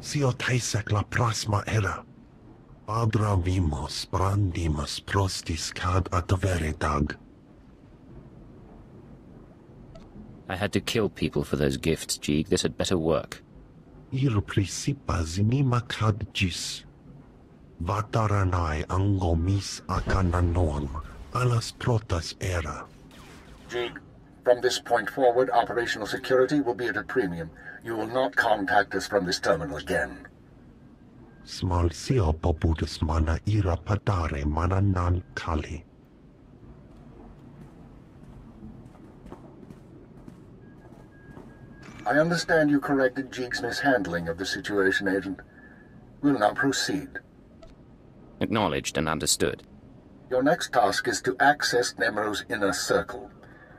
Taisek la prasma era. Padra vimos brandimus prostis cad adveretag. I had to kill people for those gifts, Jeeg. This had better work. Ir principas nima cad gis. Vataranai angomis akananon, alas protas era. Jeeg, from this point forward, operational security will be at a premium. You will not contact us from this terminal again. Small sio popudus mana ira padare mana nan kali. I understand you corrected Jeeg's mishandling of the situation, Agent. We'll now proceed. Acknowledged and understood. Your next task is to access Nemro's inner circle.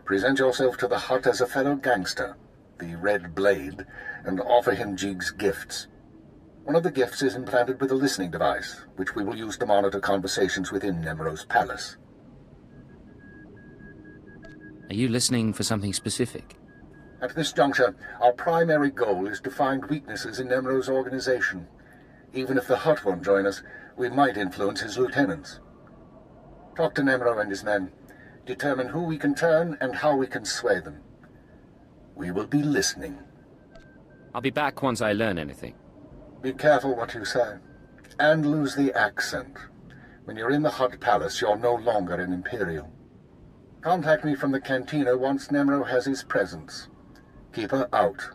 Present yourself to the hut as a fellow gangster, the Red Blade, and offer him Jeeg's gifts. One of the gifts is implanted with a listening device, which we will use to monitor conversations within Nemro's palace. Are you listening for something specific? At this juncture, our primary goal is to find weaknesses in Nemro's organization. Even if the Hut won't join us, we might influence his lieutenants. Talk to Nemro and his men. Determine who we can turn and how we can sway them. We will be listening. I'll be back once I learn anything. Be careful what you say. And lose the accent. When you're in the Hut Palace, you're no longer an Imperial. Contact me from the cantina once Nemro has his presence. Keep her out.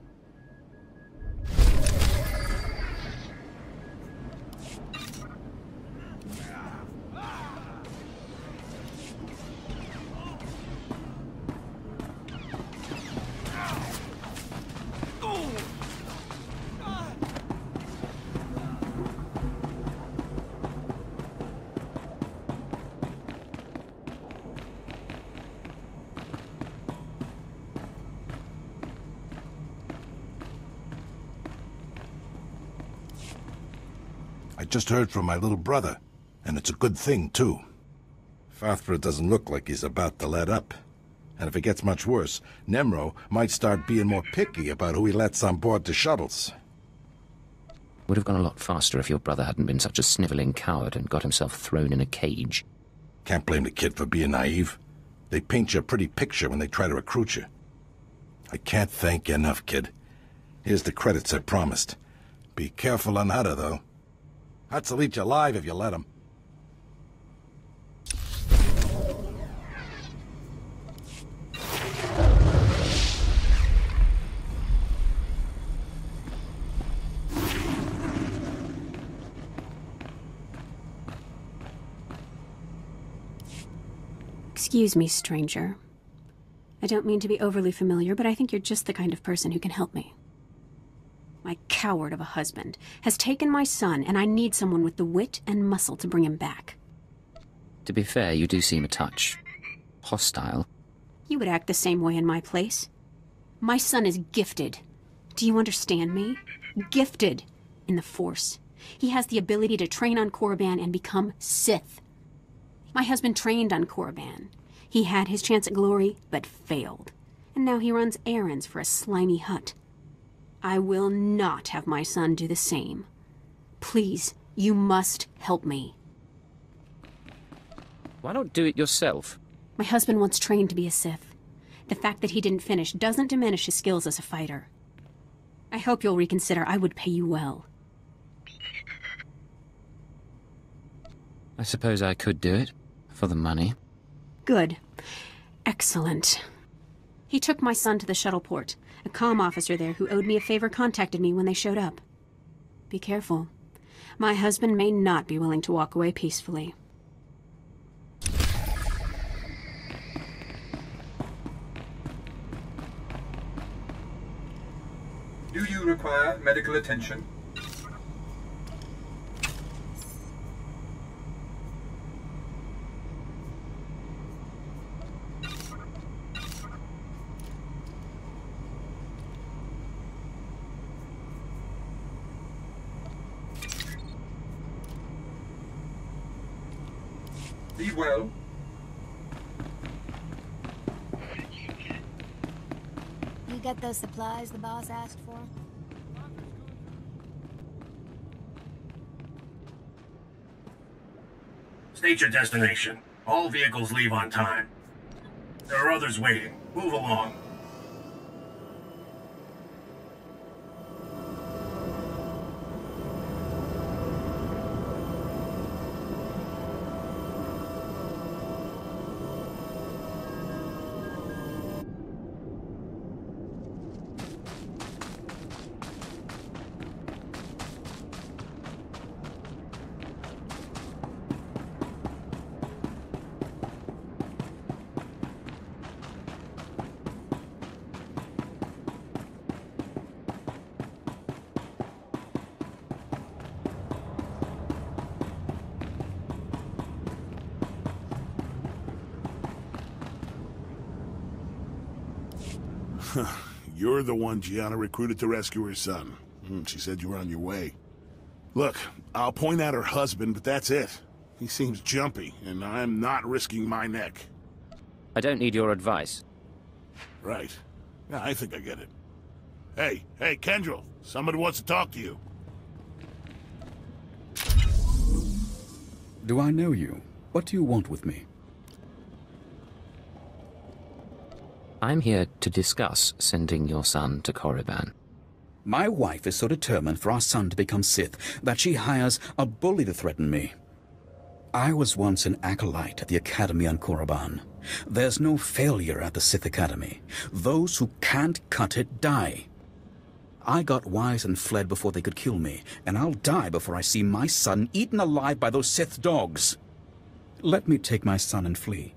I just heard from my little brother, and it's a good thing, too. Swtor doesn't look like he's about to let up. And if it gets much worse, Nemro might start being more picky about who he lets on board the shuttles. Would have gone a lot faster if your brother hadn't been such a sniveling coward and got himself thrown in a cage. Can't blame the kid for being naive. They paint you a pretty picture when they try to recruit you. I can't thank you enough, kid. Here's the credits I promised. Be careful on Hutter, though. Huts will eat you alive if you let him. Excuse me, stranger. I don't mean to be overly familiar, but I think you're just the kind of person who can help me. My coward of a husband has taken my son, and I need someone with the wit and muscle to bring him back. To be fair, you do seem a touch hostile. You would act the same way in my place. My son is gifted. Do you understand me? Gifted in the Force. He has the ability to train on Korriban and become Sith. My husband trained on Korriban. He had his chance at glory, but failed. And now he runs errands for a slimy hut. I will not have my son do the same. Please, you must help me. Why not do it yourself? My husband once trained to be a Sith. The fact that he didn't finish doesn't diminish his skills as a fighter. I hope you'll reconsider. I would pay you well. I suppose I could do it, for the money. Good. Excellent. He took my son to the shuttle port. A comm officer there who owed me a favor contacted me when they showed up. Be careful. My husband may not be willing to walk away peacefully. Do you require medical attention? Be well. You get those supplies the boss asked for? State your destination. All vehicles leave on time. There are others waiting. Move along. You're the one Gianna recruited to rescue her son. She said you were on your way. Look, I'll point out her husband, but that's it. He seems jumpy, and I'm not risking my neck. I don't need your advice. Right. Yeah, I think I get it. Hey, Kendrell, somebody wants to talk to you. Do I know you? What do you want with me? I'm here to discuss sending your son to Korriban. My wife is so determined for our son to become Sith that she hires a bully to threaten me. I was once an acolyte at the Academy on Korriban. There's no failure at the Sith Academy. Those who can't cut it die. I got wise and fled before they could kill me, and I'll die before I see my son eaten alive by those Sith dogs. Let me take my son and flee.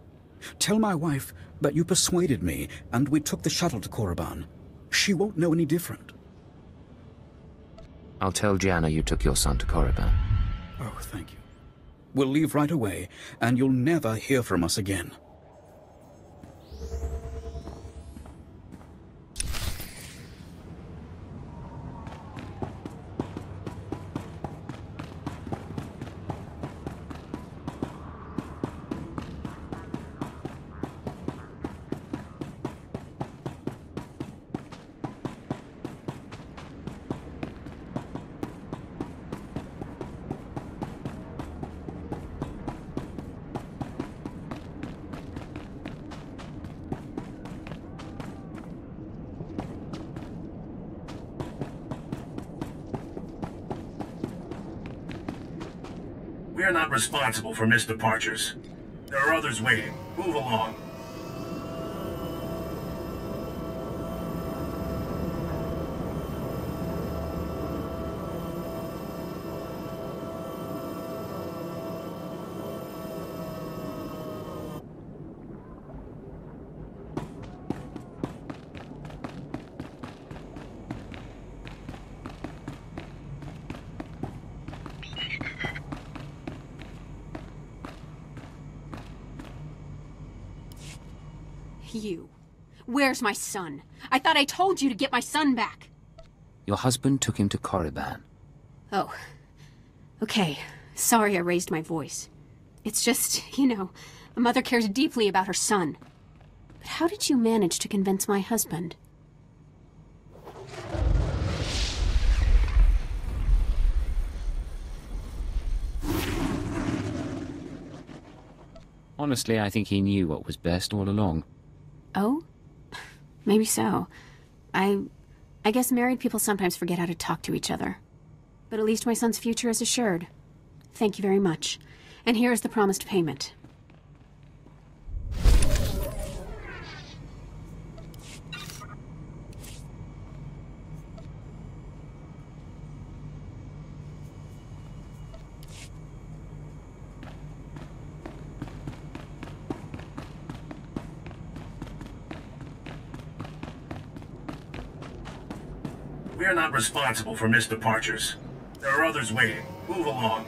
Tell my wife that you persuaded me, and we took the shuttle to Korriban. She won't know any different. I'll tell Gianna you took your son to Korriban. Oh, thank you. We'll leave right away, and you'll never hear from us again. We're not responsible for missed departures. There are others waiting. Move along. You. Where's my son? I thought I told you to get my son back. Your husband took him to Korriban. Oh. Okay. Sorry I raised my voice. It's just, you know, a mother cares deeply about her son. But how did you manage to convince my husband? Honestly, I think he knew what was best all along. Oh? Maybe so. I guess married people sometimes forget how to talk to each other. But at least my son's future is assured. Thank you very much. And here is the promised payment. We're not responsible for missed departures. There are others waiting. Move along.